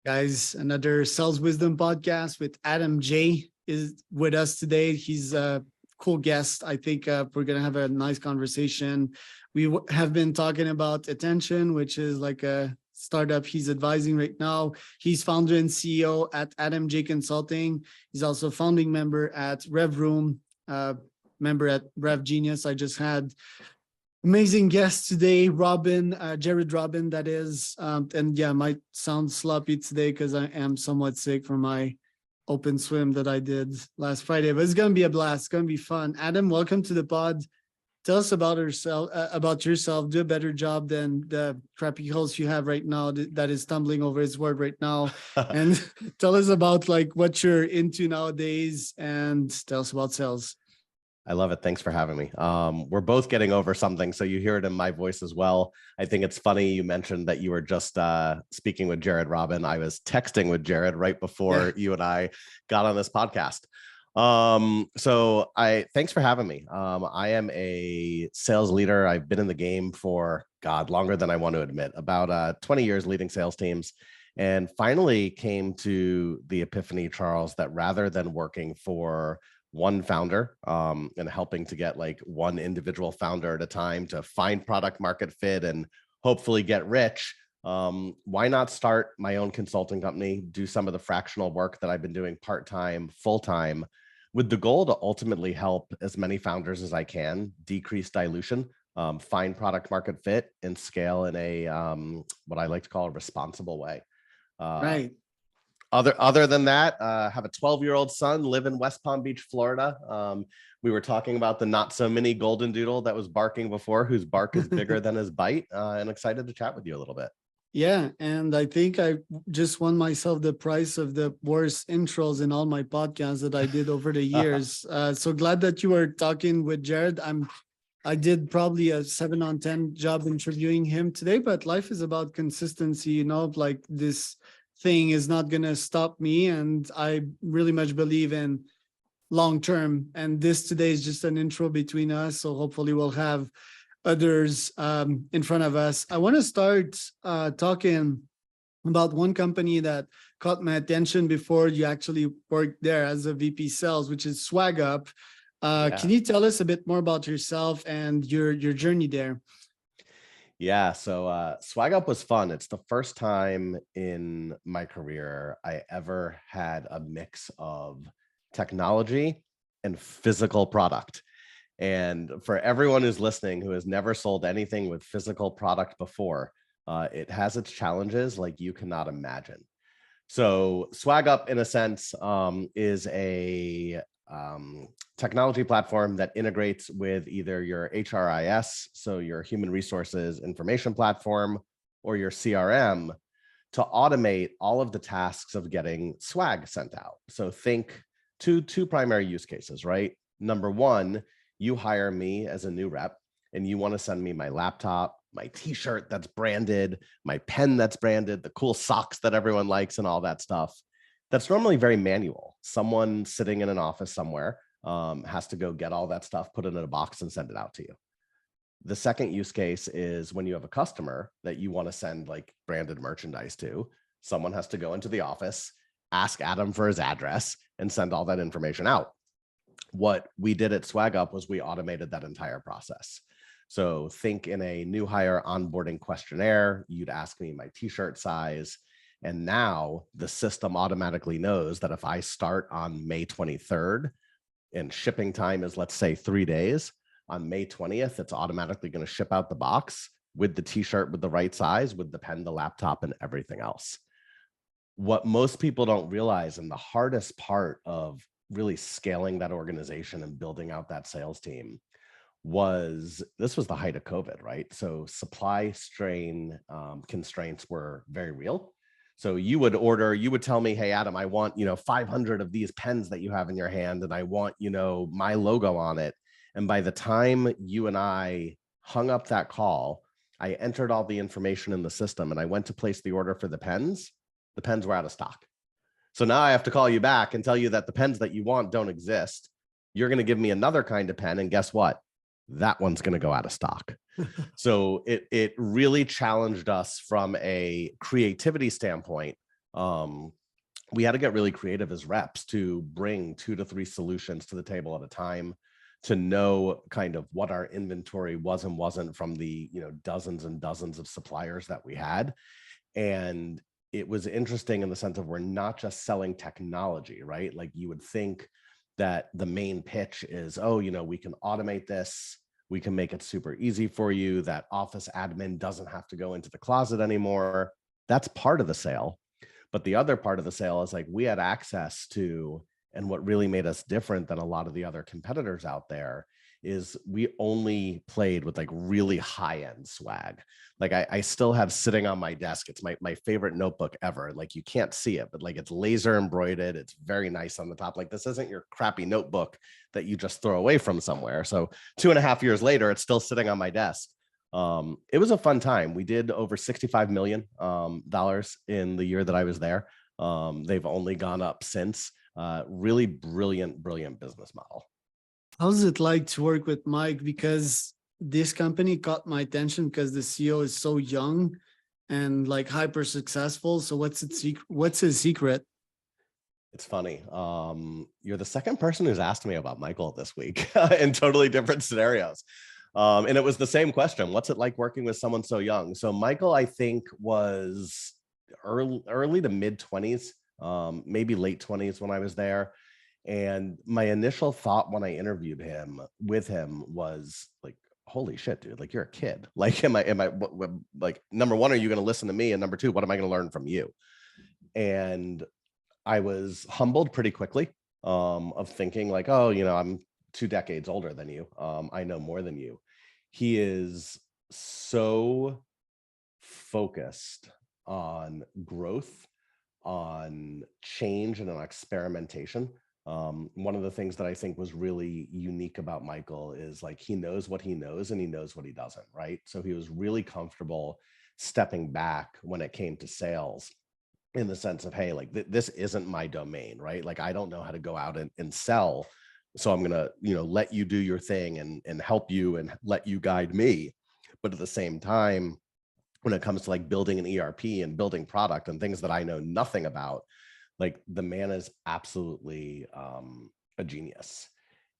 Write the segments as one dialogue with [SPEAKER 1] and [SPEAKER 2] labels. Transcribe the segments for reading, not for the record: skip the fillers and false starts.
[SPEAKER 1] Guys, another Sales Wisdom podcast with Adam J is with us today. He's a cool guest. I think we're going to have a nice conversation. We have been talking about Attention, which is like a startup he's advising right now. He's founder and CEO at Adam J Consulting. He's also founding member at Rev Room, member at Rev Genius. I just had amazing guest today, Jared Robin, that is. And yeah, might sound sloppy today because I am somewhat sick from my open swim that I did last Friday, but it's going to be a blast. It's going to be fun. Adam, welcome to the pod. Tell us about yourself. Do a better job than the crappy host you have right now that is stumbling over his word right now. And tell us about like what you're into nowadays and tell us about sales.
[SPEAKER 2] I love it. Thanks for having me. We're both getting over something, so you hear it in my voice as well. I think it's funny you mentioned that you were just speaking with Jared Robin. I was texting with Jared right before you and I got on this podcast. Thanks for having me. I am a sales leader. I've been in the game for, longer than I want to admit, about 20 years leading sales teams, and finally came to the epiphany, Charles, that rather than working for one founder and helping to get like one individual founder at a time to find product market fit and hopefully get rich, why not start my own consulting company, do some of the fractional work that I've been doing part-time, full-time, with the goal to ultimately help as many founders as I can decrease dilution, find product market fit, and scale in a what I like to call a responsible way.
[SPEAKER 1] Right.
[SPEAKER 2] Other than that, have a 12-year-old son, live in West Palm Beach, Florida. We were talking about the not so mini golden doodle that was barking before, whose bark is bigger than his bite, and excited to chat with you a little bit.
[SPEAKER 1] Yeah, and I think I just won myself the prize of the worst intros in all my podcasts that I did over the years. So glad that you were talking with Jared. I did probably a 7 on 10 job interviewing him today, but life is about consistency, like this thing is not going to stop me. And I really much believe in long term. And this today is just an intro between us. So hopefully we'll have others in front of us. I want to start talking about one company that caught my attention before you actually worked there as a VP sales, which is Swag Up. Can you tell us a bit more about yourself and your journey there?
[SPEAKER 2] Yeah, so Swag Up was fun. It's the first time in my career I ever had a mix of technology and physical product. And for everyone who's listening who has never sold anything with physical product before, it has its challenges like you cannot imagine. So Swag Up, in a sense, is a technology platform that integrates with either your HRIS, so your human resources information platform, or your CRM to automate all of the tasks of getting swag sent out. So think two primary use cases, right? Number one, you hire me as a new rep and you want to send me my laptop, my t-shirt that's branded, my pen that's branded, the cool socks that everyone likes and all that stuff. That's normally very manual. Someone sitting in an office somewhere has to go get all that stuff, put it in a box and send it out to you. The second use case is when you have a customer that you want to send like branded merchandise to, someone has to go into the office, ask Adam for his address and send all that information out. What we did at Swag Up was we automated that entire process. So think in a new hire onboarding questionnaire, you'd ask me my t-shirt size. And now the system automatically knows that if I start on May 23rd and shipping time is, let's say, 3 days, on May 20th, it's automatically going to ship out the box with the t-shirt with the right size, with the pen, the laptop, and everything else. What most people don't realize, and the hardest part of really scaling that organization and building out that sales team, this was the height of COVID, right? So supply strain constraints were very real. So you would tell me, hey, Adam, I want, 500 of these pens that you have in your hand, and I want, my logo on it. And by the time you and I hung up that call, I entered all the information in the system and I went to place the order for the pens. The pens were out of stock. So now I have to call you back and tell you that the pens that you want don't exist. You're going to give me another kind of pen. And guess what? That one's going to go out of stock. So it really challenged us from a creativity standpoint We had to get really creative as reps to bring 2 to 3 solutions to the table at a time, to know kind of what our inventory was and wasn't from the, dozens and dozens of suppliers that we had. And it was interesting in the sense of, we're not just selling technology, right? Like, you would think that the main pitch is, oh, we can automate this, we can make it super easy for you, that office admin doesn't have to go into the closet anymore. That's part of the sale. But the other part of the sale is, like, we had access to, and what really made us different than a lot of the other competitors out there is, we only played with like really high end swag. Like, I still have sitting on my desk, it's my favorite notebook ever. Like, you can't see it, but like, it's laser embroidered. It's very nice on the top. Like, this isn't your crappy notebook that you just throw away from somewhere. So 2.5 years later, it's still sitting on my desk. It was a fun time. We did over $65 million in the year that I was there. They've only gone up since. Really brilliant business model.
[SPEAKER 1] How's it like to work with Mike? Because this company caught my attention because the CEO is so young and like hyper successful. So what's his secret?
[SPEAKER 2] It's funny. You're the second person who's asked me about Michael this week in totally different scenarios. And it was the same question. What's it like working with someone so young? So Michael, I think, was early to mid 20s, maybe late 20s when I was there. And my initial thought when I interviewed him was like, holy shit, dude, like, you're a kid. Like, like, number one, are you going to listen to me? And number two, what am I going to learn from you? And I was humbled pretty quickly, of thinking like, oh, I'm 2 decades older than you. I know more than you. He is so focused on growth, on change, and on experimentation. One of the things that I think was really unique about Michael is, like, he knows what he knows and he knows what he doesn't, right? So he was really comfortable stepping back when it came to sales, in the sense of, hey, like, this isn't my domain, right? Like, I don't know how to go out and sell. So I'm gonna, let you do your thing and help you and let you guide me. But at the same time, when it comes to like building an ERP and building product and things that I know nothing about, like, the man is absolutely a genius.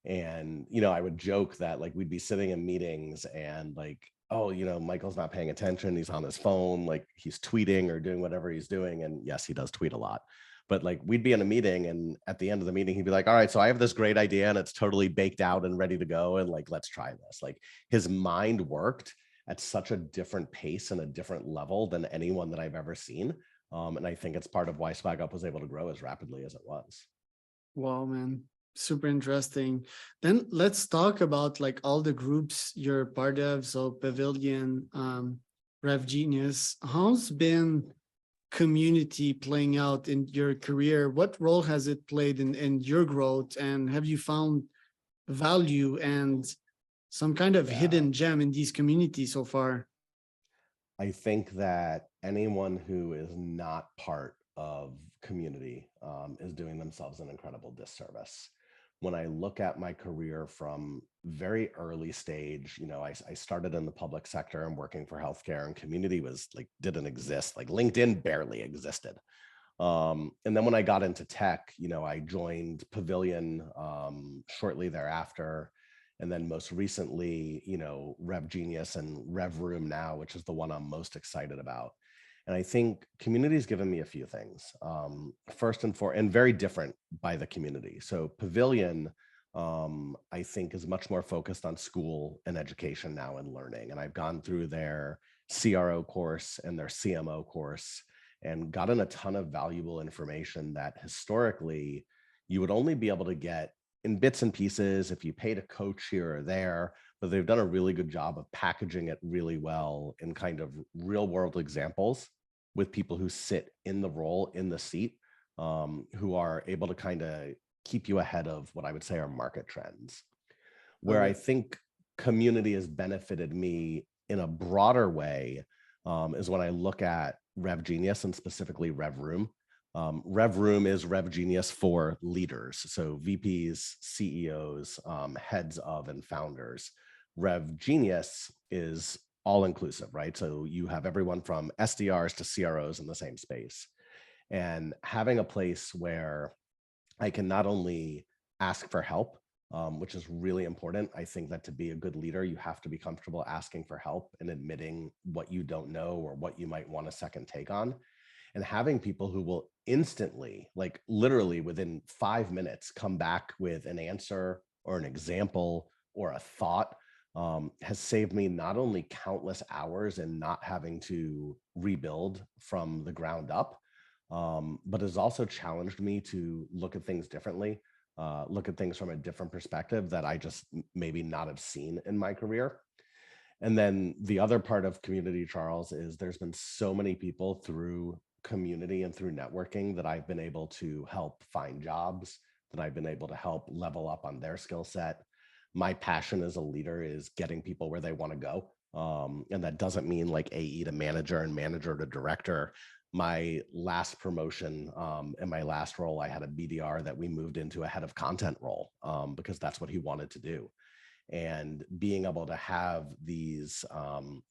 [SPEAKER 2] And, I would joke that, like, we'd be sitting in meetings and, like, oh, Michael's not paying attention. He's on his phone, like, he's tweeting or doing whatever he's doing. And yes, he does tweet a lot. But like, we'd be in a meeting and at the end of the meeting, he'd be like, all right, so I have this great idea and it's totally baked out and ready to go. And like, let's try this. Like, his mind worked at such a different pace and a different level than anyone that I've ever seen. And I think it's part of why Swag Up was able to grow as rapidly as it was.
[SPEAKER 1] Wow, man. Super interesting. Then let's talk about like all the groups you're part of. So Pavilion, Rev Genius. How's been community playing out in your career? What role has it played in your growth? And have you found value and some kind of
[SPEAKER 2] Yeah.
[SPEAKER 1] hidden gem in these communities so far?
[SPEAKER 2] I think that anyone who is not part of community is doing themselves an incredible disservice. When I look at my career from very early stage, I started in the public sector and working for healthcare, and community was like, didn't exist. Like, LinkedIn barely existed. And then when I got into tech, I joined Pavilion shortly thereafter. And then most recently, Rev Genius and Rev Room now, which is the one I'm most excited about. And I think community has given me a few things. First and foremost, and very different by the community. So Pavilion, I think, is much more focused on school and education now and learning. And I've gone through their CRO course and their CMO course and gotten a ton of valuable information that historically you would only be able to get in bits and pieces if you paid a coach here or there. But they've done a really good job of packaging it really well in kind of real world examples with people who sit in the role, in the seat, who are able to kind of keep you ahead of what I would say are market trends. Where I think community has benefited me in a broader way is when I look at Rev Genius and specifically Rev Room. Rev Room is Rev Genius for leaders, so VPs, CEOs, heads of, and founders. Rev Genius is all inclusive, right? So you have everyone from SDRs to CROs in the same space. And having a place where I can not only ask for help, which is really important. I think that to be a good leader, you have to be comfortable asking for help and admitting what you don't know or what you might want a second take on. And having people who will instantly, like literally within 5 minutes, come back with an answer or an example or a thought, has saved me not only countless hours and not having to rebuild from the ground up, but has also challenged me to look at things differently, look at things from a different perspective that I just maybe not have seen in my career. And then the other part of community, Charles, is there's been so many people through community and through networking that I've been able to help find jobs, that I've been able to help level up on their skill set. My passion as a leader is getting people where they want to go. And that doesn't mean like AE to manager and manager to director. My last promotion in my last role, I had a BDR that we moved into a head of content role because that's what he wanted to do. And being able to have these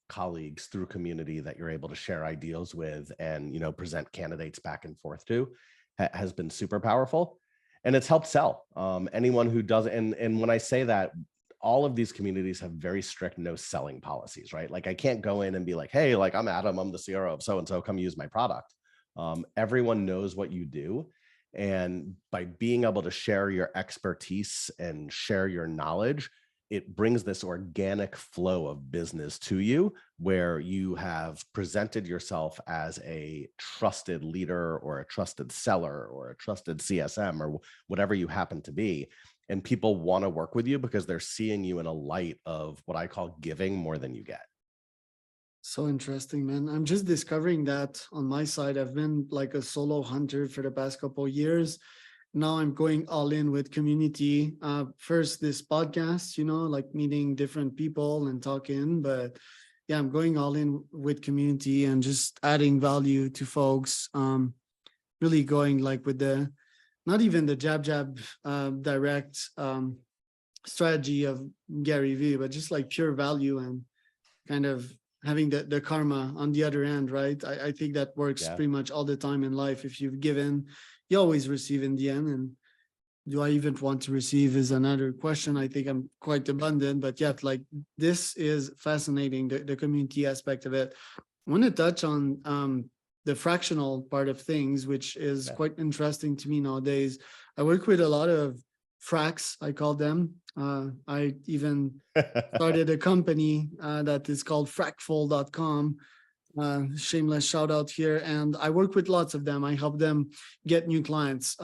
[SPEAKER 2] colleagues through community that you're able to share ideas with and, you know, present candidates back and forth to has been super powerful. And it's helped sell. Anyone who does, and when I say that, all of these communities have very strict no selling policies, right? Like I can't go in and be like, hey, like I'm Adam, I'm the CRO of so-and-so, come use my product. Everyone knows what you do. And by being able to share your expertise and share your knowledge, it brings this organic flow of business to you where you have presented yourself as a trusted leader or a trusted seller or a trusted CSM or whatever you happen to be. And people want to work with you because they're seeing you in a light of what I call giving more than you get.
[SPEAKER 1] So interesting, man. I'm just discovering that on my side. I've been like a solo hunter for the past couple of years. Now I'm going all in with community. First, this podcast, you know, like meeting different people and talking. But yeah, I'm going all in with community and just adding value to folks. Really going like with the, not even the jab direct strategy of Gary Vee, but just like pure value and kind of having the karma on the other end, right? I think that works pretty much all the time in life. If you've given, you always receive in the end. And do I even want to receive is another question. I think I'm quite abundant, but yet like this is fascinating, the community aspect of it. I want to touch on the fractional part of things, which is quite interesting to me nowadays. I work with a lot of fracs, I call them. I even started a company that is called fracful.com. Shameless shout out here. And I work with lots of them. I help them get new clients,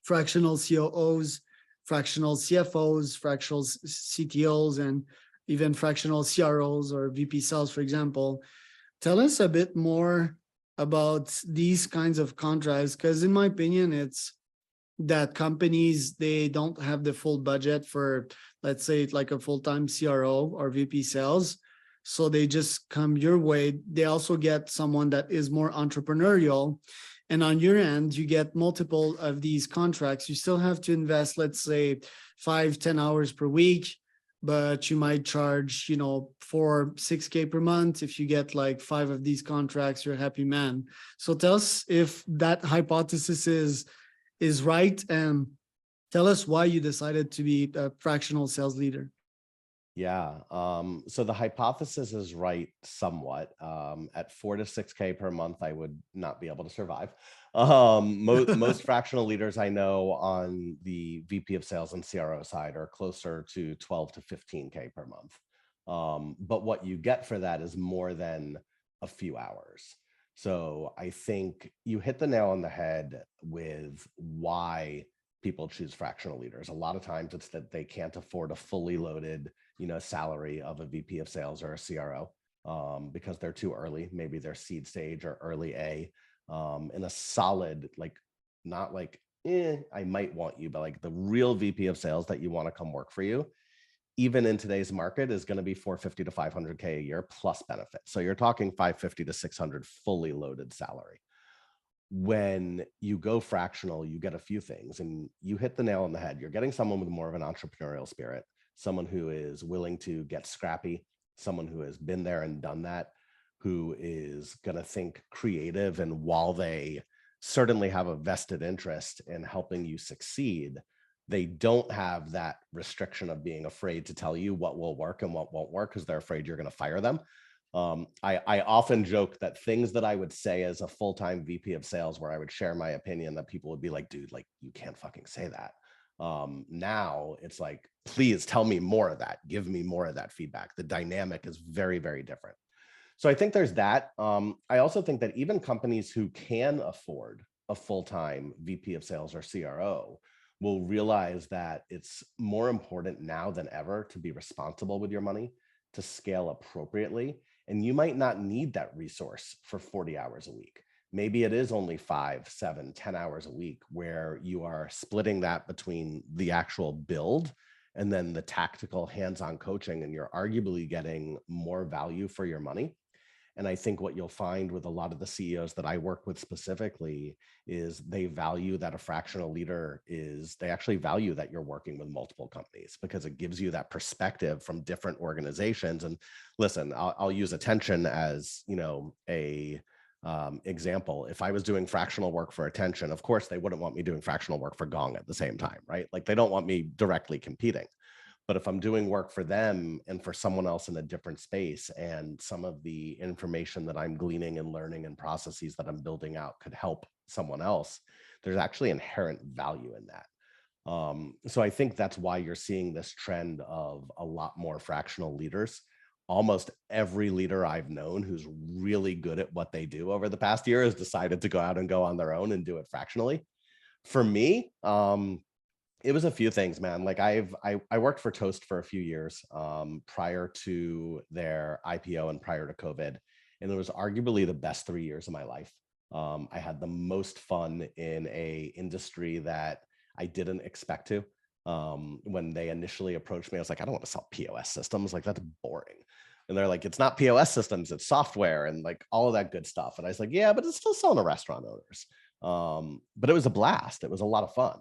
[SPEAKER 1] fractional COOs, fractional CFOs, fractional CTOs, and even fractional CROs or VP sales, for example. Tell us a bit more about these kinds of contracts, because in my opinion, it's that companies, they don't have the full budget for, let's say, like a full-time CRO or VP sales. So they just come your way. They also get someone that is more entrepreneurial. And on your end, you get multiple of these contracts. You still have to invest, let's say, 5-10 hours per week, but you might charge, you know, 4-6K per month. If you get like 5 of these contracts, you're a happy man. So tell us if that hypothesis is right, and tell us why you decided to be a fractional sales leader.
[SPEAKER 2] Yeah. So the hypothesis is right somewhat. At 4 to 6K per month, I would not be able to survive. Most fractional leaders I know on the VP of sales and CRO side are closer to 12 to 15K per month. But what you get for that is more than a few hours. So I think you hit the nail on the head with why people choose fractional leaders. A lot of times it's that they can't afford a fully loaded, you know, salary of a VP of sales or a CRO because they're too early. Maybe they're seed stage or early A in a solid, like, not like, I might want you, but like the real VP of sales that you want to come work for you, even in today's market, is going to be 450 to 500K a year plus benefits. So you're talking 550 to 600 fully loaded salary. When you go fractional, you get a few things, and you hit the nail on the head. You're getting someone with more of an entrepreneurial spirit, someone who is willing to get scrappy, someone who has been there and done that, who is going to think creative. And while they certainly have a vested interest in helping you succeed. They don't have that restriction of being afraid to tell you what will work and what won't work because they're afraid you're going to fire them. I often joke that things that I would say as a full-time VP of sales, where I would share my opinion, that people would be like, dude, like, you can't fucking say that. Now it's like, please tell me more of that. Give me more of that feedback. The dynamic is very, very different. So I think there's that. I also think that even companies who can afford a full-time VP of sales or CRO will realize that it's more important now than ever to be responsible with your money, to scale appropriately. And you might not need that resource for 40 hours a week. Maybe it is only 5, 7, 10 hours a week where you are splitting that between the actual build and then the tactical hands-on coaching, and you're arguably getting more value for your money. And I think what you'll find with a lot of the CEOs that I work with specifically is they value that a fractional leader is, they actually value that you're working with multiple companies because it gives you that perspective from different organizations. And listen, I'll use Attention as, you know, a example. If I was doing fractional work for Attention, of course, they wouldn't want me doing fractional work for Gong at the same time, right? Like they don't want me directly competing. But if I'm doing work for them and for someone else in a different space, and some of the information that I'm gleaning and learning and processes that I'm building out could help someone else, there's actually inherent value in that. So I think that's why you're seeing this trend of a lot more fractional leaders. Almost every leader I've known who's really good at what they do over the past year has decided to go out and go on their own and do it fractionally. For me, it was a few things, man. Like I worked for Toast for a few years prior to their IPO and prior to COVID. And it was arguably the best 3 years of my life. I had the most fun in a industry that I didn't expect to. When they initially approached me, I was like, I don't want to sell POS systems. Like, that's boring. And they're like, it's not POS systems, it's software and like all of that good stuff. And I was like, yeah, but it's still selling to restaurant owners. But it was a blast. It was a lot of fun.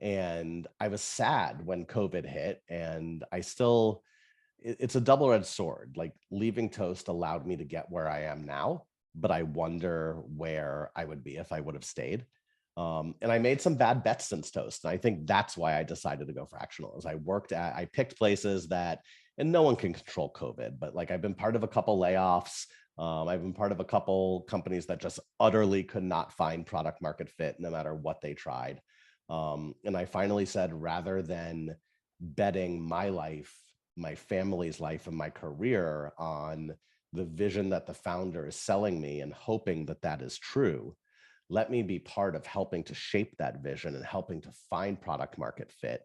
[SPEAKER 2] And I was sad when COVID hit, and it's a double-edged sword. Like leaving Toast allowed me to get where I am now, but I wonder where I would be if I would have stayed. And I made some bad bets since Toast. And I think that's why I decided to go fractional. As I picked places that, and no one can control COVID, but like I've been part of a couple layoffs. I've been part of a couple companies that just utterly could not find product market fit no matter what they tried. And I finally said, rather than betting my life, my family's life, and my career on the vision that the founder is selling me and hoping that that is true, let me be part of helping to shape that vision and helping to find product market fit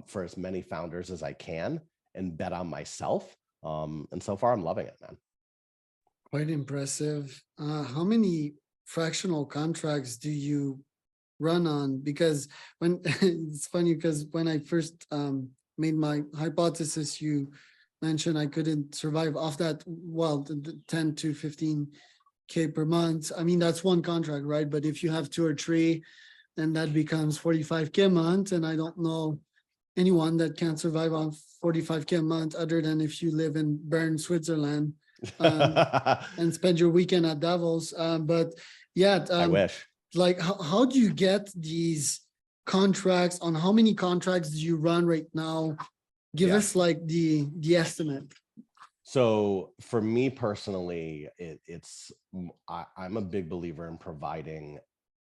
[SPEAKER 2] for as many founders as I can and bet on myself. And so far, I'm loving it, man.
[SPEAKER 1] Quite impressive. How many fractional contracts do you run on? Because when it's funny, because when I first made my hypothesis, you mentioned I couldn't survive off that, well, the 10 to 15K per month. I mean, that's one contract, right? But if you have 2 or 3, then that becomes 45K a month. And I don't know anyone that can survive on 45K a month other than if you live in Bern, Switzerland, and spend your weekend at Davos. But yeah,
[SPEAKER 2] I wish.
[SPEAKER 1] Like, how do you get these contracts? On how many contracts do you run right now? Give us like the estimate.
[SPEAKER 2] So for me personally, I'm a big believer in providing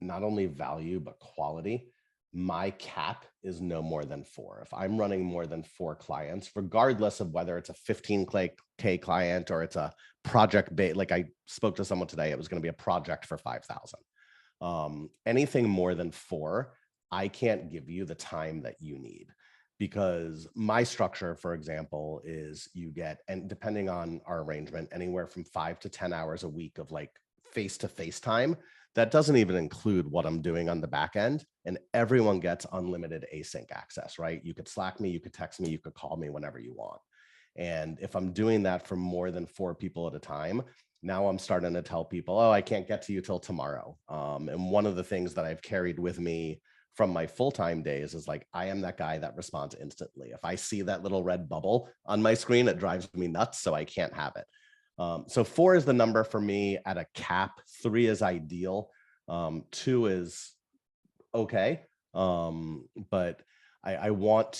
[SPEAKER 2] not only value, but quality. My cap is no more than 4. If I'm running more than 4 clients, regardless of whether it's a 15K client or it's a project base, like I spoke to someone today, it was going to be a project for 5,000. Anything more than 4, I can't give you the time that you need, because my structure, for example, is you get, and depending on our arrangement, anywhere from 5 to 10 hours a week of like face-to-face time. That doesn't even include what I'm doing on the back end. And everyone gets unlimited async access, right? You could Slack me, you could text me, you could call me whenever you want. And if I'm doing that for more than 4 people at a time, now I'm starting to tell people, oh, I can't get to you till tomorrow. And one of the things that I've carried with me from my full-time days is like, I am that guy that responds instantly. If I see that little red bubble on my screen, it drives me nuts, so I can't have it. So 4 is the number for me at a cap. 3 is ideal. Two is okay. But I like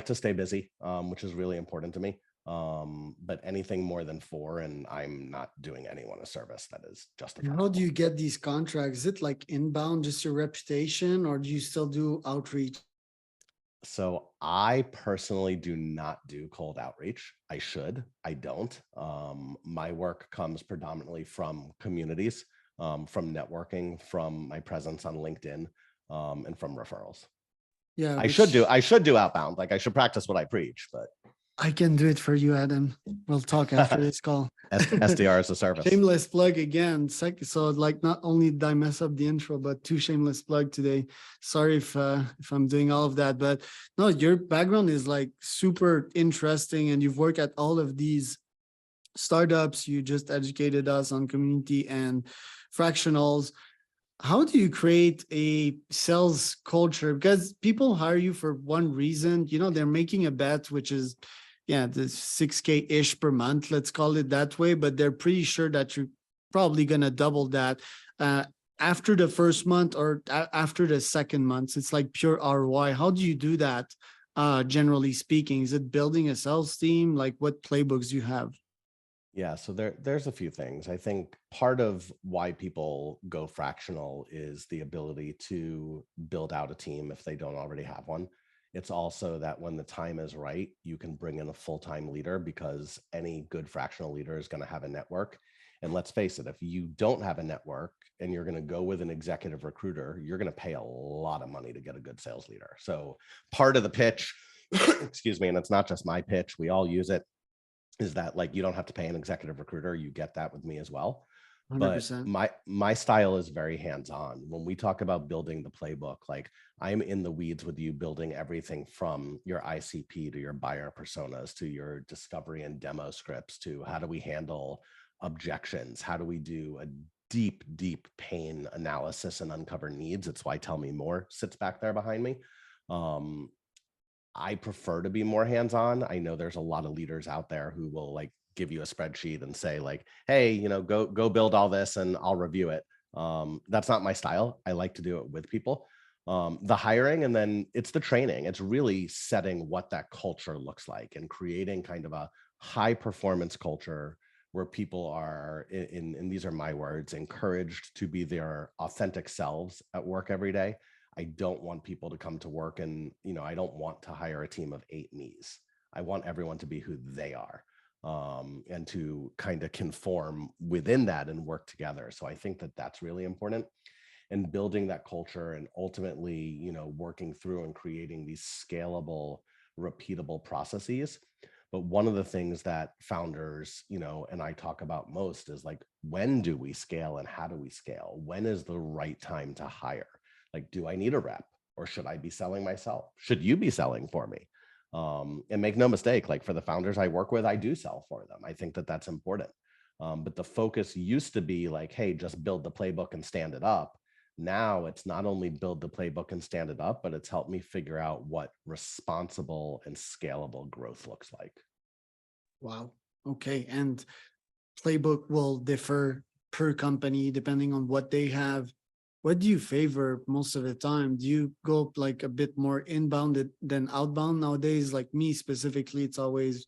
[SPEAKER 2] to stay busy, which is really important to me. But anything more than four, and I'm not doing anyone a service that is
[SPEAKER 1] And how do
[SPEAKER 2] justifiable.
[SPEAKER 1] you get these contracts? Is it like inbound, just your reputation, or do you still do outreach?
[SPEAKER 2] So I personally do not do cold outreach. I should, I don't. My work comes predominantly from communities, from networking, from my presence on LinkedIn, and from referrals.
[SPEAKER 1] Yeah,
[SPEAKER 2] I
[SPEAKER 1] which
[SPEAKER 2] should do outbound. Like I should practice what I preach, but
[SPEAKER 1] I can do it for you, Adam. We'll talk after this call.
[SPEAKER 2] SDR is a service.
[SPEAKER 1] Shameless plug again. So like not only did I mess up the intro, but two shameless plug today. Sorry if I'm doing all of that, but no, your background is like super interesting, and you've worked at all of these startups. You just educated us on community and fractionals. How do you create a sales culture? Because people hire you for one reason, they're making a bet, which is, yeah, the 6K ish per month, let's call it that way, but they're pretty sure that you're probably going to double that uh, after the first month or after the second month. It's like pure ROI. How do you do that? Generally speaking, is it building a sales team? Like what playbooks do you have?
[SPEAKER 2] Yeah, so there's a few things. I think part of why people go fractional is the ability to build out a team if they don't already have one. It's also that when the time is right, you can bring in a full-time leader, because any good fractional leader is going to have a network. And let's face it, if you don't have a network and you're going to go with an executive recruiter, you're going to pay a lot of money to get a good sales leader. So part of the pitch, excuse me, and it's not just my pitch, we all use it, is that like you don't have to pay an executive recruiter. You get that with me as well. But
[SPEAKER 1] 100%.
[SPEAKER 2] my style is very hands-on. When we talk about building the playbook, like I'm in the weeds with you, building everything from your ICP to your buyer personas to your discovery and demo scripts to how do we handle objections, how do we do a deep pain analysis and uncover needs. It's why Tell Me More sits back there behind me. um, I prefer to be more hands-on. I know there's a lot of leaders out there who will like give you a spreadsheet and say like, hey, go build all this and I'll review it. That's not my style. I like to do it with people. The hiring, and then it's the training. It's really setting what that culture looks like and creating kind of a high performance culture where people are and these are my words, encouraged to be their authentic selves at work every day. I don't want people to come to work and, I don't want to hire a team of 8 me's. I want everyone to be who they are, and to kind of conform within that and work together. So I think that that's really important, and building that culture and ultimately, working through and creating these scalable, repeatable processes. But one of the things that founders, and I talk about most is like, when do we scale and how do we scale? When is the right time to hire? Like, do I need a rep, or should I be selling myself? Should you be selling for me? And make no mistake, like for the founders I work with, I do sell for them. I think that that's important. But the focus used to be like, hey, just build the playbook and stand it up. Now it's not only build the playbook and stand it up, but it's helped me figure out what responsible and scalable growth looks like.
[SPEAKER 1] Wow. Okay. And playbook will differ per company depending on what they have. What do you favor most of the time? Do you go like a bit more inbound than outbound nowadays? Like me specifically, it's always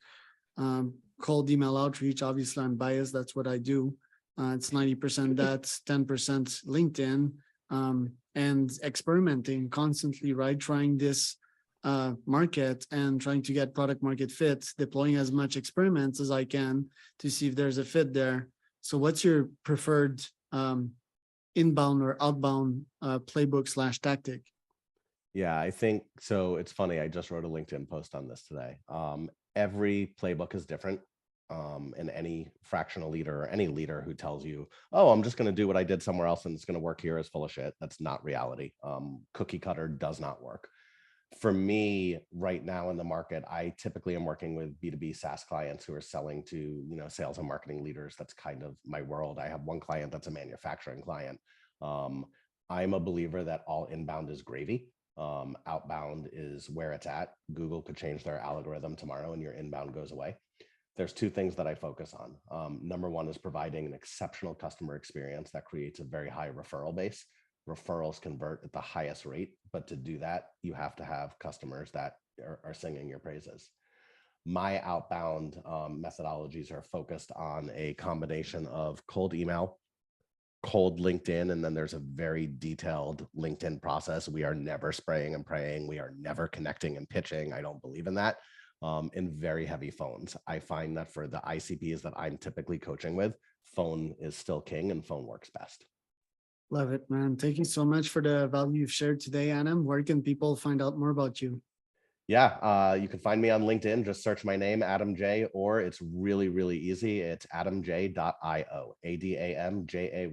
[SPEAKER 1] cold email outreach. Obviously, I'm biased. That's what I do. It's 90% that, 10% LinkedIn, and experimenting constantly, right? Trying this market and trying to get product market fit, deploying as much experiments as I can to see if there's a fit there. So what's your preferred inbound or outbound playbook / tactic?
[SPEAKER 2] Yeah, I think so. It's funny. I just wrote a LinkedIn post on this today. Every playbook is different. And any fractional leader or any leader who tells you, oh, I'm just going to do what I did somewhere else and it's going to work here is full of shit. That's not reality. Cookie cutter does not work. For me right now in the market, I typically am working with B2B SaaS clients who are selling to, sales and marketing leaders. That's kind of my world. I have one client that's a manufacturing client. Um, I'm a believer that all inbound is gravy. Outbound is where it's at. Google could change their algorithm tomorrow and your inbound goes away. There's two things that I focus on. Number one is providing an exceptional customer experience that creates a very high referral base. Referrals convert at the highest rate, but to do that, you have to have customers that are singing your praises. My outbound methodologies are focused on a combination of cold email, cold LinkedIn, and then there's a very detailed LinkedIn process. We are never spraying and praying. We are never connecting and pitching. I don't believe in that. In very heavy phones. I find that for the ICPs that I'm typically coaching with, phone is still king and phone works best.
[SPEAKER 1] Love it, man. Thank you so much for the value you've shared today, Adam. Where can people find out more about you?
[SPEAKER 2] Yeah, you can find me on LinkedIn. Just search my name, Adam J, or it's really, really easy. It's adamj.io, ADAMJAY.io.